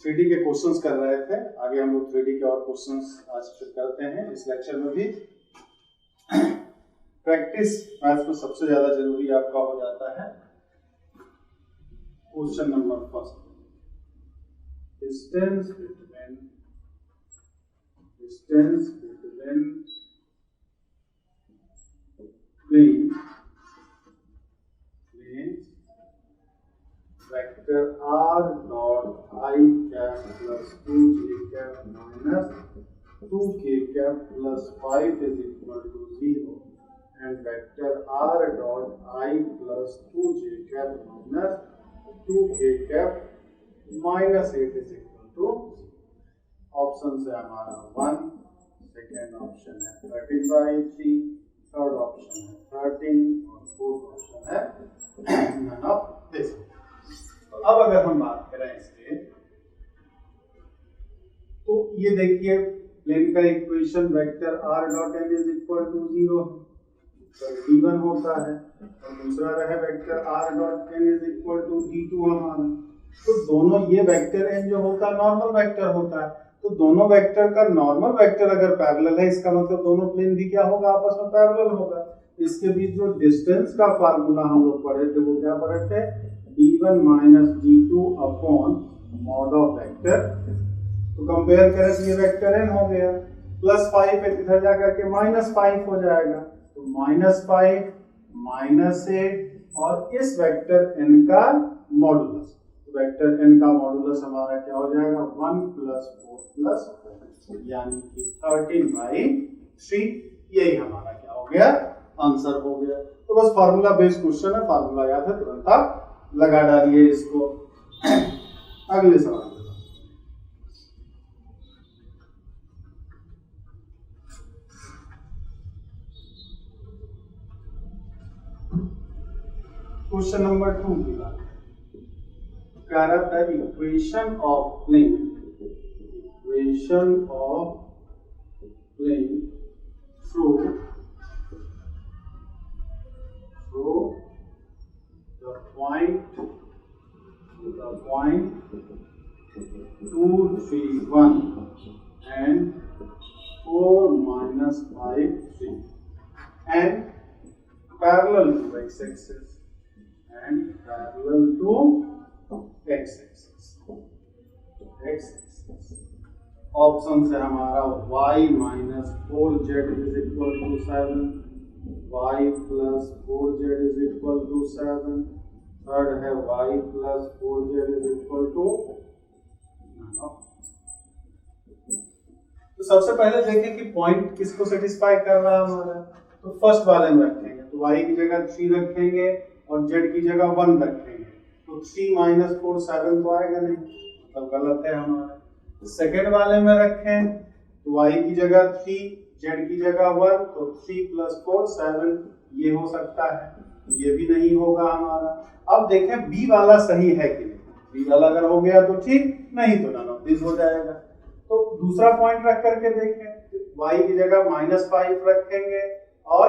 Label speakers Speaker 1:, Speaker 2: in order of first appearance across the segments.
Speaker 1: 3D के questions कर रहे थे। आगे हम लोग 3D के और क्वेश्चंस आज फिर करते हैं इस लेक्चर में भी। प्रैक्टिस मैथ्स में सबसे ज्यादा जरूरी आपका हो जाता है। Question number first, distance between plane vector r dot I cap plus 2j cap minus 2k cap plus 5 is equal to 0 and vector r dot I plus 2j cap minus 2k cap minus 8 is equal to 0। Option है हमारा 1, second option है 30/3, third option है 13 और fourth option है none of this. तो अब अगर हम बात करें इसके, तो ये देखिए प्लेन का equation vector r dot n is equal to 0 तो d1 होता है और दूसरा रहे vector r dot n is equal to d2 हमारा। तो दोनों ये वेक्टर n जो होता है नॉर्मल वेक्टर होता है, तो दोनों वेक्टर का नॉर्मल वेक्टर अगर पैरेलल है इसका मतलब दोनों प्लेन भी क्या होगा, आपस में पैरेलल होगा। इसके बीच जो डिस्टेंस का फार्मूला हम लोग पढ़े थे वो क्या पढ़े थे, d1 minus d2 upon mod of vector. तो कंपेयर करें तो ये वेक्टर n हो गया, प्लस 5 है इधर जा करके माइनस 5 हो जाएगा, तो माइनस 5 माइनस 8 और इस वेक्टर n का मॉडुलस, वेक्टर n का मॉडुलस हमारा क्या हो जाएगा 1 प्लस 4 प्लस 4 यानी कि 13/3। यही हमारा क्या हो गया, आंसर हो गया। तो बस फार्मूला बेस्ड क्वेश्चन है, फार्मूला याद है तुरंत आप लगा डालिए इसको। अगले सवाल क्वेश्चन नंबर 2 की बात है। कह रहा था equation of plane through the point 2, 3, 1 and 4 minus 5, 3 and parallel to x-axis and parallel to x-axis। Option है हमारा y minus 4z is equal to 7, y plus 4z is equal to 7, third है y plus 4z is equal to. तो सबसे पहले देखें कि point किसको satisfy कर रहा है हमारा, तो फर्स्ट वाले में रखेंगे, तो y की जगह 3 रखेंगे और z की जगह 1 रखेंगे, तो 3 माइनस 4 7 तो आएगा नहीं, मतलब गलत है हमारा। सेकेंड वाले में रखें तो y की जगह 3 z की जगह 1, तो 3 प्लस 4 7 ये हो सकता है, ये भी नहीं होगा हमारा। अब देखें b वाला सही है कि नहीं, b वाला अगर हो गया तो ठीक, नहीं तो नन ऑफ दिस हो जाएगा। तो दूसरा पॉइंट रख करके देखें, y की जगह -5 रखेंगे और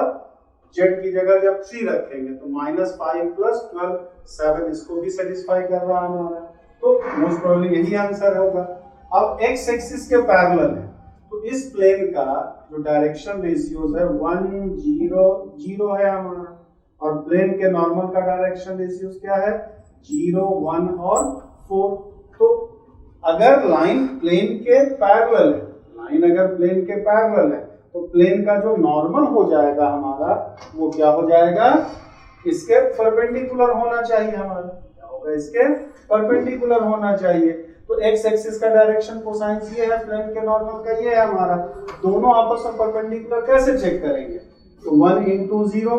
Speaker 1: z की जगह जब 3 रखेंगे तो -5 प्लस 12 7 इसको भी सेटिस्फाई कर रहा है हमारा, तो मोस्ट प्रोबेबली यही आंसर होगा। अब x एक्सिस के पैरेलल है, तो इस प्लेन का जो डायरेक्शन रेशियोज है 1 0 0 है हमारा, और प्लेन के नॉर्मल का डायरेक्शन रेशियोज क्या है 0 1 और 4। तो अगर लाइन प्लेन के पैरेलल है, लाइन अगर प्लेन के पैरेलल है तो प्लेन का जो नॉर्मल हो जाएगा हमारा वो क्या हो जाएगा, इसके परपेंडिकुलर होना चाहिए हमारा, क्या होगा इसके परपेंडिकुलर होना चाहिए। तो x एक्सिस का डायरेक्शन कोसाइन ये है, प्लेन के नॉर्मल का ये है हमारा, दोनों आपस में परपेंडिकुलर कैसे चेक करेंगे, तो 1 into 0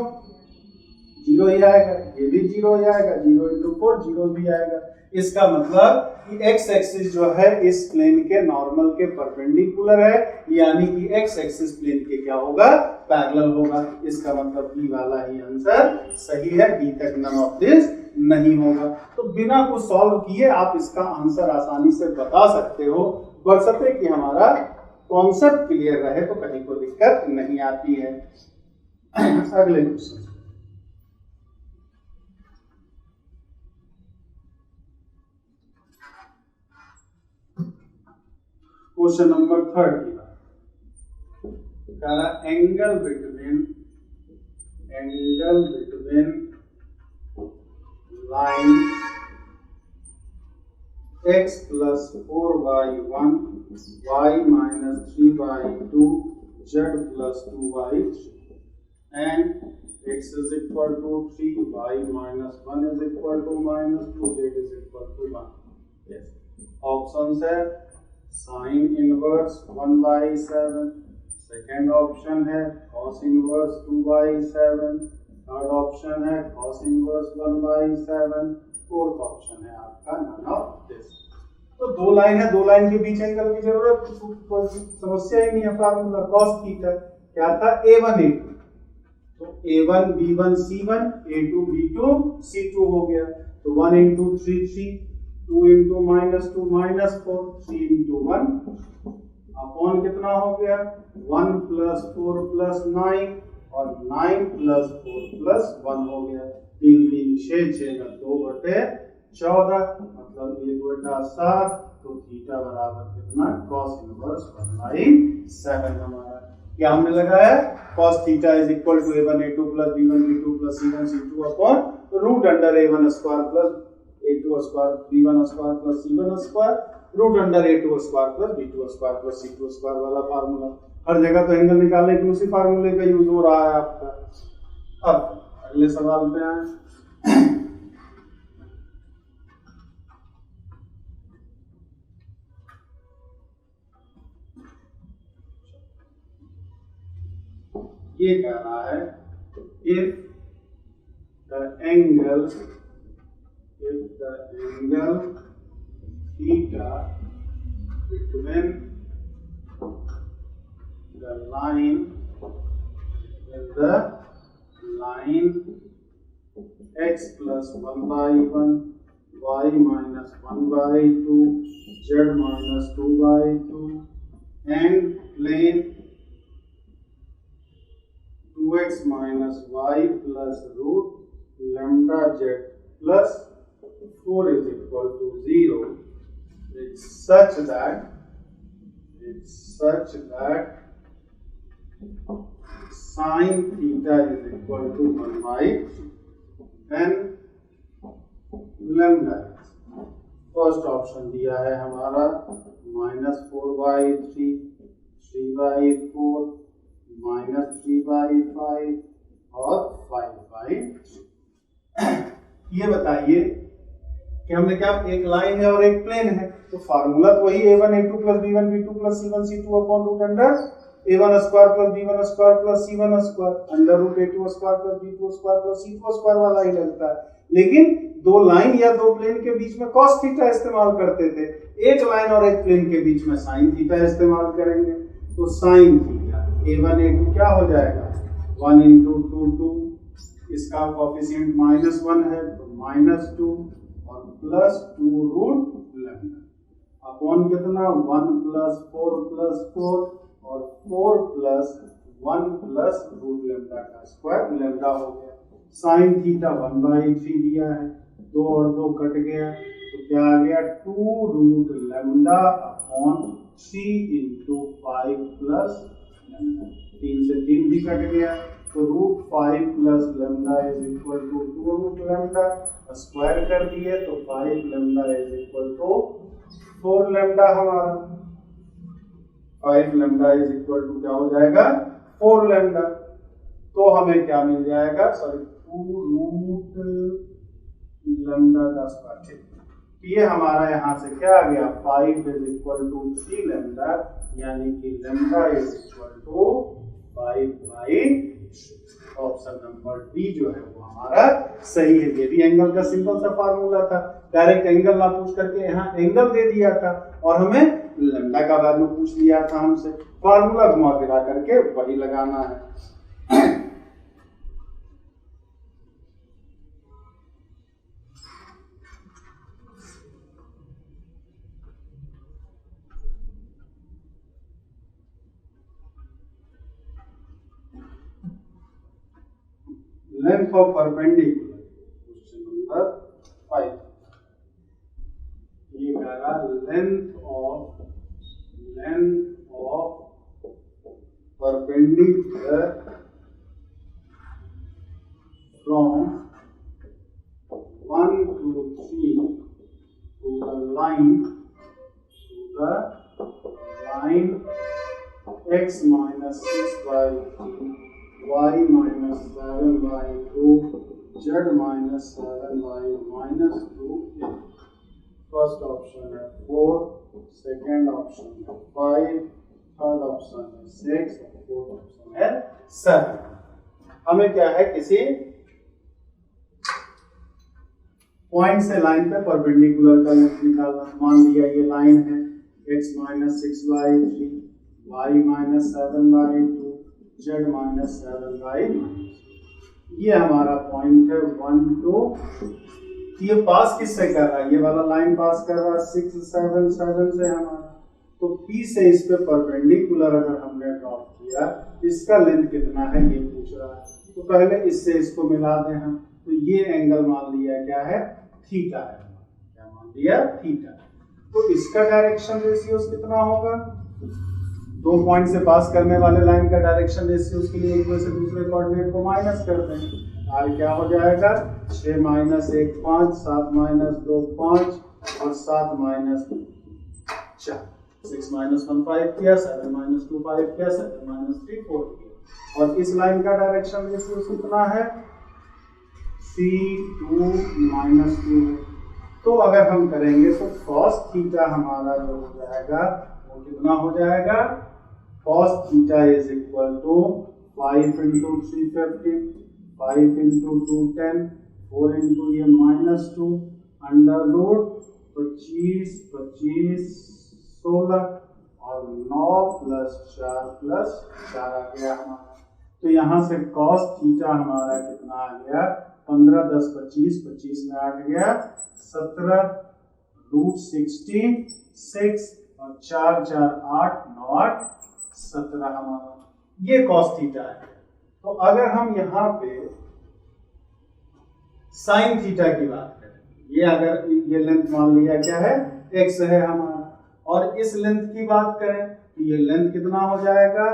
Speaker 1: 0 ही आएगा, ये भी 0 ही आएगा, 0 into 4 0 भी आएगा। इसका मतलब कि x एक्सिस जो है इस प्लेन के नॉर्मल के परपेंडिकुलर है, यानी कि x एक्सिस प्लेन के क्या होगा, पैरेलल होगा। इसका मतलब b वाला ही आंसर सही है, b तक नन ऑफ दिस नहीं होगा। तो बिना कुछ सॉल्व किए आप इसका आंसर आसानी से बता सकते हो, बशर्ते कि हमारा कॉन्सेप्ट क्लियर रहे तो कहीं कोई दिक्कत नहीं आती है। अगले क्वेश्चन, क्वेश्चन नंबर 3 की बात कह रहा angle between line x plus 4y1 y minus 3y2 z plus 2y3 and x is equal to 3 y minus 1 is equal to minus 2 z is equal to 1. Yes. Options है sin inverse 1 by 7, second option है cos inverse 2 by 7, third option है cos inverse 1 by 7, fourth option है आपका none of this. तो दो line है, दो line के बीच एंगल की जरूरत कोई समस्या ही नहीं है। फार्मूला cos थीटा क्या था a1 a2, तो a1 b1 c1 a2 b2 c2 हो गया। तो 1 into 3 3, 2 into -2 -4, 3 into 1 अपॉन कितना हो गया 1 plus 4 plus 9 और 9 plus 4 plus 1 हो गया। 3 3 6 6 का 2/14 मतलब 1/7, तो थीटा बराबर कितना cos इनवर्स 1/7 हमारा क्या हमने लगाया cos theta is equal to a1 a2 plus b1 b2 plus c1 c2 upon root under a1 square plus a2 square b1 square plus c1 square root under a2 square plus b2 square plus c2 square वाला formula. हर जगह तो angle निकालने के उसी फार्मूले का use हो रहा है आपका। अब अगले सवाल पे आए। ये कह रहा है if the angle theta between the line x plus 1 by 1 y minus 1 by 2 z minus 2 by 2 and plane 2x minus y plus root lambda z plus 4 is equal to 0. It's such that sin theta is equal to 1 by 3. Then lambda first option दिया है हमारा -4 by 3, 3 by 4, -3 by 5 और 5 by 3। ये बताइए कि हमने क्या एक लाइन है और एक प्लेन है, तो फार्मूला तो वही a1 a2 plus b1 b2 plus c1 c2 upon root under a1 square plus b1 square plus c1 square under root a2 square plus b2 square plus c2 square वाला ही लगता है। लेकिन दो लाइन या दो प्लेन के बीच में cos थीटा इस्तेमाल करते थे, एक लाइन और एक प्लेन के बीच में sin थीटा इस्तेमाल करेंगे। तो sin थीटा a1 a2 क्या हो जाएगा 1 into 2 2, इसका कोएफिशिएंट -1 है तो -2 और +2 रूट लैम्डा अपॉन कितना 1 + 4 + 4 और 4 + 1 + रूट लैम्डा का स्क्वायर लैम्डा हो गया। sin थीटा 1/3 दिया है, 2 और 2 कट गया तो क्या आ गया 2 root lambda upon 3 into 5 plus lambda, 3 से 3 भी कट गया तो root 5 plus lambda is equal to 2 root lambda, square कर दिए तो 5 lambda is equal to 4 lambda हमारा। 5 लैम्डा इज इक्वल टू क्या हो जाएगा 4 लैम्डा, तो हमें क्या मिल जाएगा 2 रूट लैम्डा का स्क्वायर। ये हमारा यहाँ से क्या आ गया 5 इज इक्वल टू 3 लैम्डा, यानी कि lambda is equal to 5/3। Option number D जो है वो हमारा सही है। ये भी एंगल का सिंपल सा फार्मूला था, डायरेक्ट एंगल ना पूछ करके यहाँ एंगल दे दिया था और हमें लैम्डा का वैल्यू पूछ लिया था हमसे। फार्मूला घुमा फिरा करके वही लगाना है। Length of perpendicular question number 5। ये कह रहा length perpendicular from 1 to 3 to the line x minus 6 by 3, y minus 7 by 2, z minus 7 by minus 2 है। फर्स्ट ऑप्शन है 4, सेकेंड ऑप्शन है 5, थर्ड ऑप्शन है 6, फोर्थ ऑप्शन है 7। हमें क्या है, किसी पॉइंट से लाइन पे परपेंडिकुलर का लेंथ निकालना। मान लिया ये लाइन है x minus 6 by 3, y minus 7 by 2, z minus 7 by -2। ये हमारा पॉइंट है 1 2। ये पास किससे कर रहा है, ये वाला लाइन पास कर रहा है 6 7 7 से हमारा। तो P से इस पे परपेंडिकुलर अगर हमने ड्रॉप किया, इसका लेंथ कितना है ये पूछ रहा है। तो पहले इससे इसको मिला दें हम। तो ये एंगल मान लिया क्या है, थीटा है। क्या मान लिया, थीटा। तो इसका डायरेक्शन रेशियो कितना होगा, दो पॉइंट से पास करने वाले लाइन का डायरेक्शन रेशियो के लिए एक में से दूसरे कोऑर्डिनेट को माइनस कर दें। आर क्या हो जाएगा, 6 माइनस 1 5, 7 माइनस 2 5 और 7 माइनस 4। 6 माइनस 1 5 किया, 7 माइनस 2 5 किया, 7 माइनस 3 4 किया। और इस लाइन का डायरेक्शन रेशियो कितना है, C2 माइनस 2 है। तो अगर हम करेंगे तो cos थीटा हमारा जो हो जाएगा वो कितना हो जाएगा, cos theta is equal to 5 into 350, 5 into 210, 4 into ये -2 अंडर रूट 25 25 16 और 9 प्लस 4 आ गया हमारा। तो यहाँ से cos थीटा हमारा कितना आ गया, 15 10 25, 25 में 8 गया 17 रूट 16 6 और 4 4 8 9 8 17 हमारा, ये cos थीटा है। तो अगर हम यहाँ पे साइन थीटा की बात करें, ये अगर ये लेंथ मान लिया क्या है, x है हमारा, और इस लेंथ की बात करें तो ये लेंथ कितना हो जाएगा,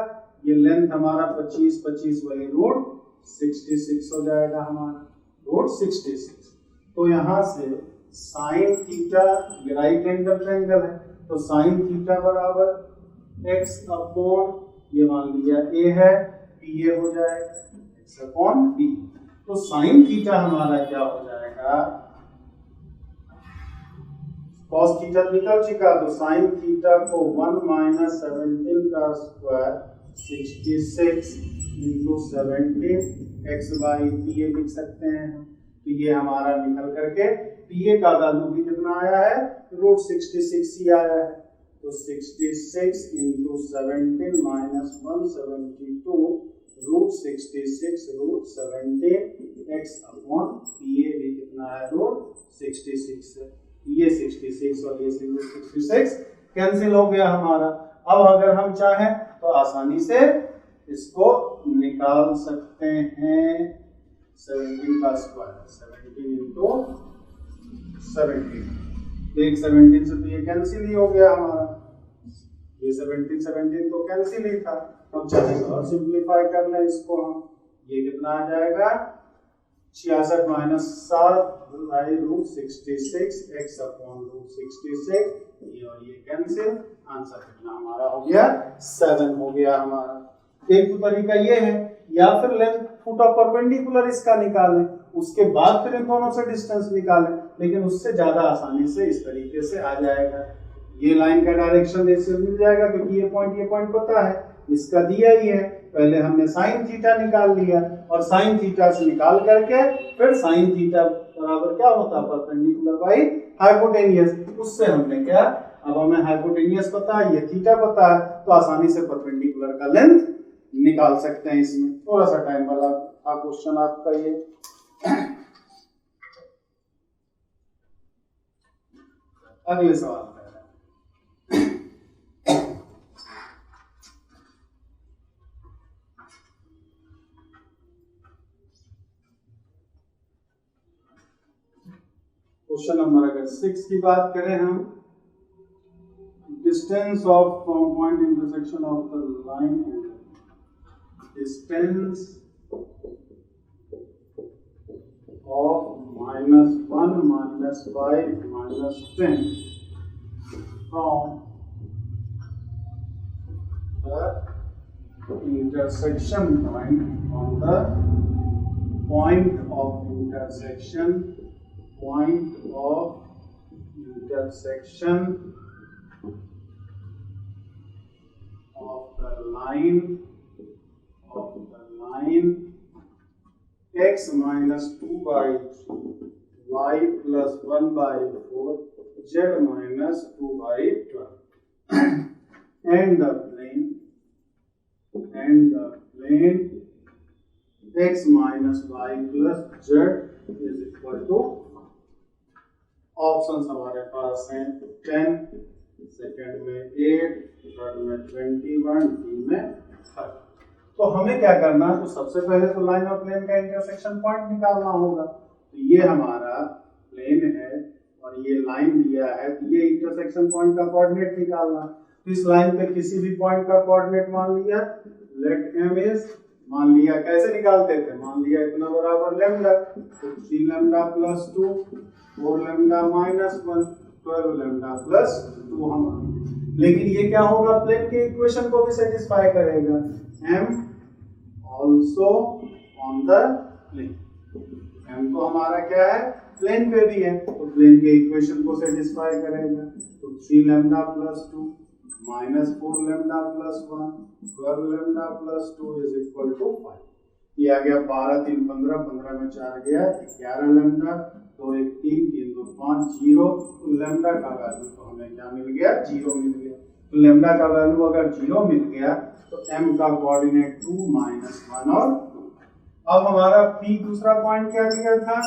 Speaker 1: ये लेंथ हमारा 25 25 वही रूट 66 हो जाएगा हमारा, रूट 66। तो यहाँ से साइन थीटा, ये राइट एंगल ट्रायंगल है, तो साइन थीटा बराबर x अपॉन ये मान लिया a है, p a हो जाएगा x अपॉन p। तो साइन थीटा हमारा क्या हो जाएगा, cos थीटा निकल चुका, तो साइन थीटा को 1 माइनस 17 का square 66 into 17 x by P A लिख सकते हैं। तो ये हमारा निकल करके पी ए का वैल्यू भी कितना आया है, रूट 66 ही आया है। तो 66 into 17 minus 172 root 66 root 17 x upon P A भी कितना है, रूट 66 है। ये 66 और ये 66 कैंसिल हो गया हमारा। अब अगर हम चाहें तो आसानी से इसको निकाल सकते हैं, 17 का स्क्वायर 17 इंटू 17, एक 17 से तो ये कैंसिल ही हो गया हमारा, ये 17 तो कैंसिल ही था। अब चलिए और सिंप्लीफाई कर लें इसको हम, ये कितना आ जाएगा 66 minus 7 root 66 x upon root 66, ये और ये कैंसिल, आंसर कितना हमारा हो गया 7 हो गया हमारा। एक तो तरीका ये है, या फिर लेंथ फुट ऑफ परपेंडिकुलर इसका निकालें, उसके बाद फिर इन दोनों से डिस्टेंस निकालें, लेकिन उससे ज्यादा आसानी से इस तरीके से आ जाएगा। ये लाइन का डायरेक्शन रेशियो मिल जाएगा क्योंकि ये पॉइंट पता है, इसका दिया ही है। पहले हमने साइन थीटा निकाल लिया और साइन थीटा से निकाल करके फिर साइन थीटा बराबर क्या होता है, परपेंडिकुलर बाई हाइपोटेनियस। उससे हमने क्या, अब हमें हाइपोटेनियस पता है, ये थीटा पता है, तो आसानी से परपेंडिकुलर का लेंथ निकाल सकते हैं। इसमें थोड़ा सा टाइम वाला क्वेश्चन आपका ये। अगले सवाल पे क्वेश्चन नंबर अगर 6 की बात करें हम, distance of from point intersection of the line distance of -1, -5, -10 from the intersection point on the point of intersection of the line x minus 2 by 3 y plus 1 by 4 z minus 2 by 12 and the plane x minus y plus z is equal to options हमारे पास हैं 10, second में 8, third में 21, D में 30। तो हमें क्या करना है, तो सबसे पहले तो लाइन और प्लेन का इंटरसेक्शन पॉइंट निकालना होगा। तो ये हमारा प्लेन है और ये लाइन दिया है, तो ये इंटरसेक्शन पॉइंट का कोऑर्डिनेट निकालना। तो इस लाइन पे किसी भी पॉइंट का कोऑर्डिनेट मान लिया, लेट m इज, मान लिया कैसे निकालते थे, मान लिया इतना बराबर लैम्डा, तो 3 lambda plus 2, 4 lambda minus 1, 12 lambda plus 2 हमारा। लेकिन ये क्या होगा, प्लेन के इक्वेशन को भी सेटिस्फाई करेगा, m also on the plane। m तो हमारा क्या है, प्लेन पे भी है, तो प्लेन के इक्वेशन को सेटिस्फाई करेगा। तो 3 lambda plus 2 minus 4 lambda plus 1, 12 lambda plus 2 is equal to 5। ये आ गया 12 3 15, 15 में 4 गया 11 लैम्डा, तो 1 3 3 2 5 0। तो लैम्डा का वैल्यू तो हमें क्या मिल गया, 0 मिल गया। तो लैम्डा का वैल्यू अगर 0 मिल गया तो m का कोऑर्डिनेट 2 -1 और 2। अब हमारा p दूसरा पॉइंट क्या दिया था,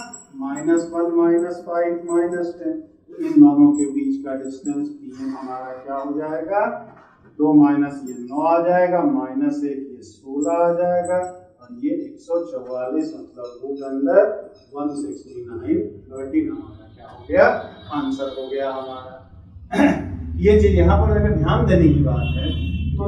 Speaker 1: -1 -5 -10। इन दोनों के बीच का डिस्टेंस pm हमारा क्या हो जाएगा, 2 माइनस ये 9 आ जाएगा, -1 ये 16 आ जाएगा और ये 144, मतलब रूट अंडर 169 13 हमारा क्या हो गया, आंसर हो गया हमारा। ये चीज यहाँ पर अगर ध्यान देने की बात है, तो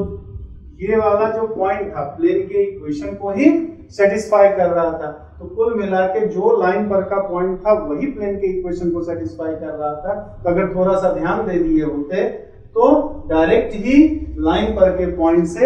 Speaker 1: ये वाला जो पॉइंट था प्लेन के इक्वेशन को ही सेटिस्फाई कर रहा था। तो कुल मिला के जो लाइन पर का पॉइंट था वही प्लेन के इक्वेशन को सेटिस्फाई कर रहा था। तो अगर थोड़ा सा ध्यान दे दिए होते तो डायरेक्ट ही लाइन पर के पॉइंट से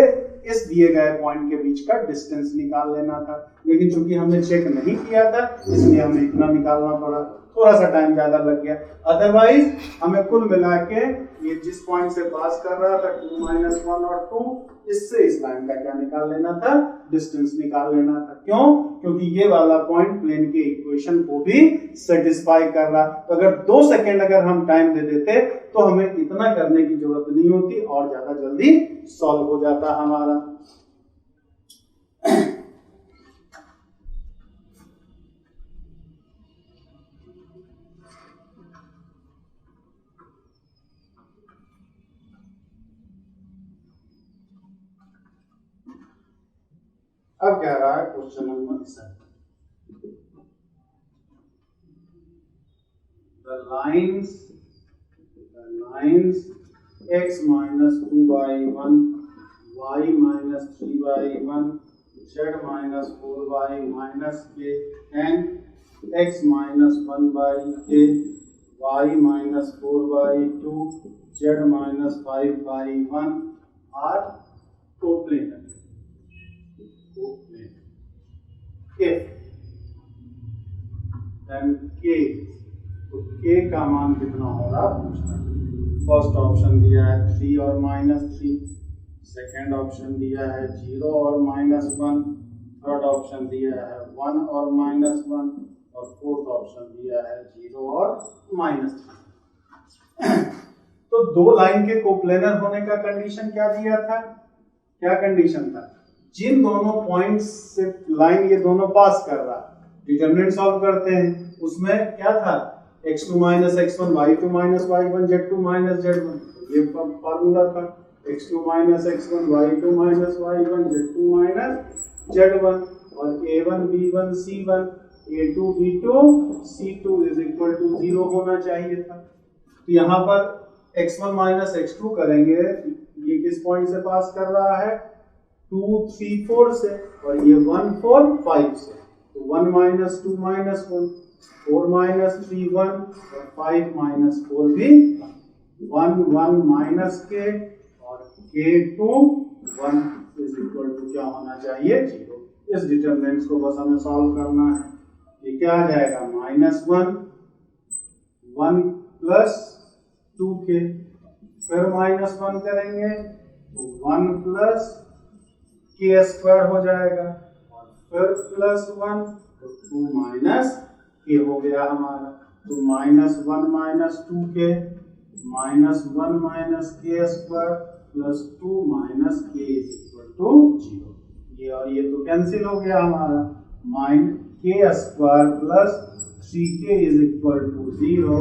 Speaker 1: इस दिए गए पॉइंट के बीच का डिस्टेंस निकाल लेना था, लेकिन चूंकि हमने चेक नहीं किया था इसलिए हमें इतना निकालना पड़ा, थोड़ा सा टाइम ज्यादा लग गया। अदरवाइज हमें कुल मिला के ये जिस पॉइंट से पास कर रहा था 2 -1 और 2, इससे इस लाइन का क्या निकाल लेना था, डिस्टेंस निकाल लेना था। क्यों, क्योंकि ये वाला पॉइंट प्लेन के इक्वेशन को भी सेटिस्फाई कर रहा। तो अगर 2 सेकंड अगर हम टाइम दे देते तो हमें इतना करने की जरूरत नहीं होती और ज्यादा जल्दी सॉल्व हो जाता हमारा। अब कह रहा है question number 7, the lines x minus 2 by 1, y minus 3 by 1, z minus 4 by minus k and x minus 1 by k, y minus 4 by 2, z minus 5 by 1 are coplanar। If then k, तो k का मान कितना होगा पूछना। First option दिया है 3 और -3, second option दिया है 0 और -1, थर्ड ऑप्शन दिया है 1 और -1 और फोर्थ ऑप्शन दिया है 0 और -3। तो दो लाइन के कोप्लेनर होने का कंडीशन क्या दिया था, क्या कंडीशन था, जिन दोनों पॉइंट्स से लाइन ये दोनों पास कर रहा, डिटरमिनेंट सॉल्व करते हैं, उसमें क्या था x2 minus x1 y2 minus y1 z2 minus z1, ये फार्मूला था x2 minus x1 y2 minus y1 z2 minus z1 और a1 b1 c1 a2 b2 c2 is equal to 0 होना चाहिए था। तो यहाँ पर x1 minus x2 करेंगे, ये किस पॉइंट से पास कर रहा है, 2 3 4 से और ये 1 4 5 से, तो 1 माइनस 2 माइनस 1, 4 माइनस 3 1 और 5 माइनस 4 भी 1 1 माइनस के और के टू 1 इज इक्वल टू क्या होना चाहिए 0। इस डिटरमिनेंट्स को बस हमें सॉल्व करना है। ये क्या आ जाएगा माइनस 1 1 प्लस 2 के, फिर माइनस 1 करेंगे तो 1 प्लस के स्क्वायर हो जाएगा और फिर प्लस 1 तो 2 माइनस के हो गया हमारा। तो माइनस 1 माइनस 2 के minus 1 minus k square plus 2 minus के इज इक्वल टू 0। ये और ये तो कैंसिल हो गया हमारा, minus k square plus 3k is equal to 0,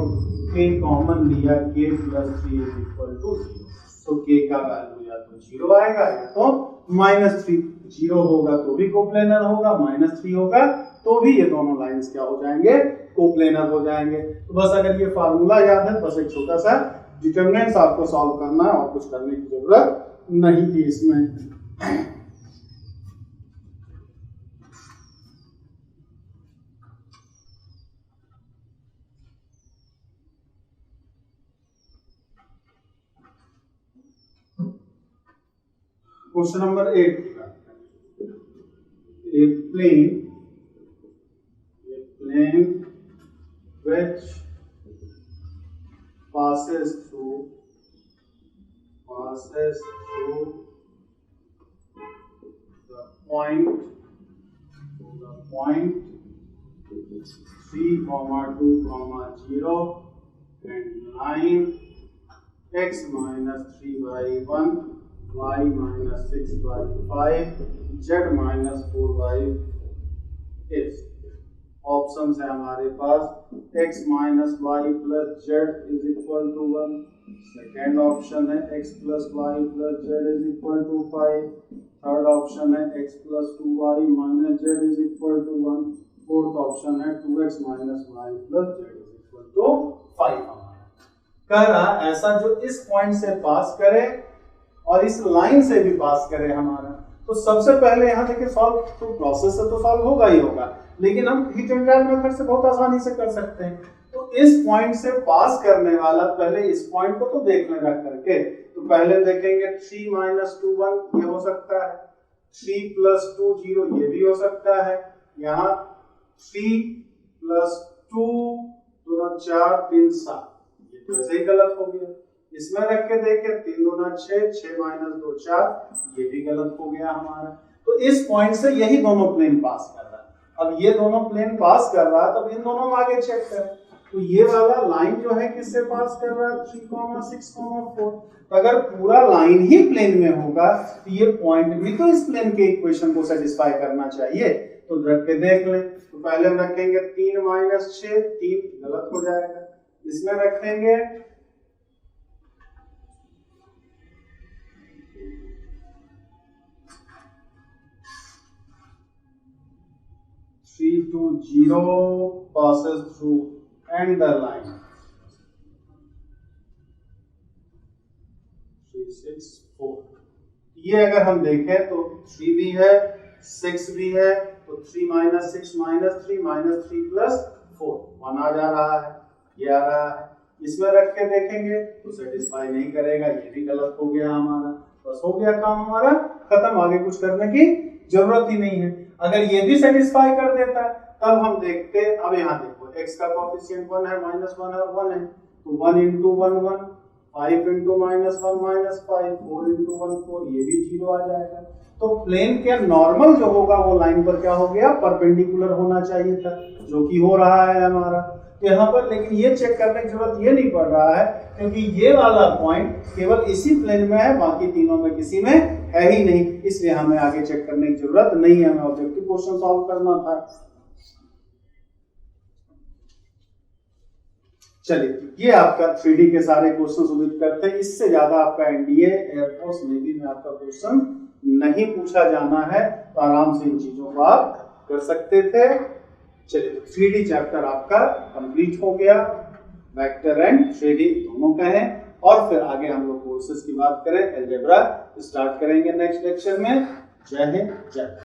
Speaker 1: k common लिया k plus 3 is equal to 0। तो k का वैल्यू या तो 0 आएगा या तो माइनस 3। 0 होगा तो भी कोप्लेनर होगा, माइनस 3 होगा तो भी ये दोनों लाइंस क्या हो जाएंगे कोप्लेनर हो जाएंगे। तो बस अगर ये फार्मूला याद है, बस एक छोटा सा डिटरमिनेंट्स आपको सॉल्व करना है और कुछ करने की जरूरत नहीं थी इसमें। क्वेश्चन नंबर 8 की बात करें। A plane which passes through the point 3, 2, 0 and line x minus 3 by 1, y minus 6 by 5, z minus 4 by is। Option है हमारे पास x minus Y plus Z is equal to 1, second option है x plus Y plus Z is equal to 5, third option है x plus 2y minus Z is equal to 1, fourth option है 2x minus Y plus Z is equal to 5। हमारा कह रहा ऐसा जो इस point से पास करे और इस लाइन से भी पास करे हमारा। तो सबसे पहले यहाँ देखिए सॉल्व तो प्रोसेस से तो सॉल्व होगा ही होगा, लेकिन हम हिट एंड रन मेथड से बहुत आसानी से कर सकते हैं। तो इस पॉइंट से पास करने वाला पहले इस पॉइंट को तो देख लेगा करके। तो पहले देखेंगे 3 माइनस 2 1 ये हो सकता है, 3 प्लस 2 0 ये भी हो सकता है, यहाँ 3 प्लस 2 2 4 3 7 ये तो ऐसे ही गलत हो गया। इसमें रख के देखें 3 2 6 6 माइनस 2 4 ये भी गलत हो गया हमारा। तो इस पॉइंट से यही दोनों प्लेन पास कर रहा है। अब ये दोनों प्लेन पास कर रहा है, तब इन दोनों में आगे चेक करें। तो ये वाला लाइन जो है किससे पास कर रहा है 3, 6, 4। तो अगर पूरा लाइन ही प्लेन में होगा तो ये पॉइंट भी तो इस प्लेन के इक्वेशन को सेटिस्फाई करना चाहिए। तो रख के देख लें। तो पहले हम रखेंगे 3 माइनस 6 3 गलत हो जाएगा। इसमें रखेंगे 3 2 0 passes through and the line 3 6 4। ये अगर हम देखें तो 3 भी है 6 भी है, तो 3 माइनस 6 माइनस 3 माइनस 3 प्लस 4 1 आ जा रहा है, ये आ रहा है। इसमें रख के देखेंगे तो सेटिस्फाई नहीं करेगा, ये भी गलत हो गया हमारा। बस हो गया काम हमारा खत्म, आगे कुछ करने की जरूरत ही नहीं है। अगर ये भी सेटिस्फाई कर देता है तब हम देखते, अब यहाँ देखो x का कोएफिशिएंट 1 है, -1 है, 1 है, तो 1 into 1 1, 5 into -1 -5, 4 into 1 4, ये भी 0 आ जाएगा। तो प्लेन के नॉर्मल जो होगा वो लाइन पर क्या हो गया परपेंडिकुलर होना चाहिए था, जो कि हो रहा है हमारा। तो यहाँ पर लेकिन ये चेक करने की जरूरत ये नहीं पड़ रहा है, क्योंकि ये वाला पॉइंट केवल इसी प्लेन में है, बाकी तीनों में किसी में है ही नहीं, इसलिए हमें आगे चेक करने की जरूरत नहीं है, हमें ऑब्जेक्टिव क्वेश्चन सॉल्व करना था। चलिए ये आपका 3D के सारे क्वेश्चन उम्मीद करते हैं इससे ज्यादा आपका एनडीए एयरफोर्स नेवी में आपका क्वेश्चन नहीं पूछा जाना है, तो आराम से इन चीजों को आप कर सकते थे। चलिए तो 3D चैप्टर आपका कंप्लीट हो गया, वेक्टर एंड 3D दोनों का है। और फिर आगे हम लोग कोर्सेज की बात करें, अलजेब्रा स्टार्ट करेंगे नेक्स्ट लेक्चर में। जय हिंद जय भारत।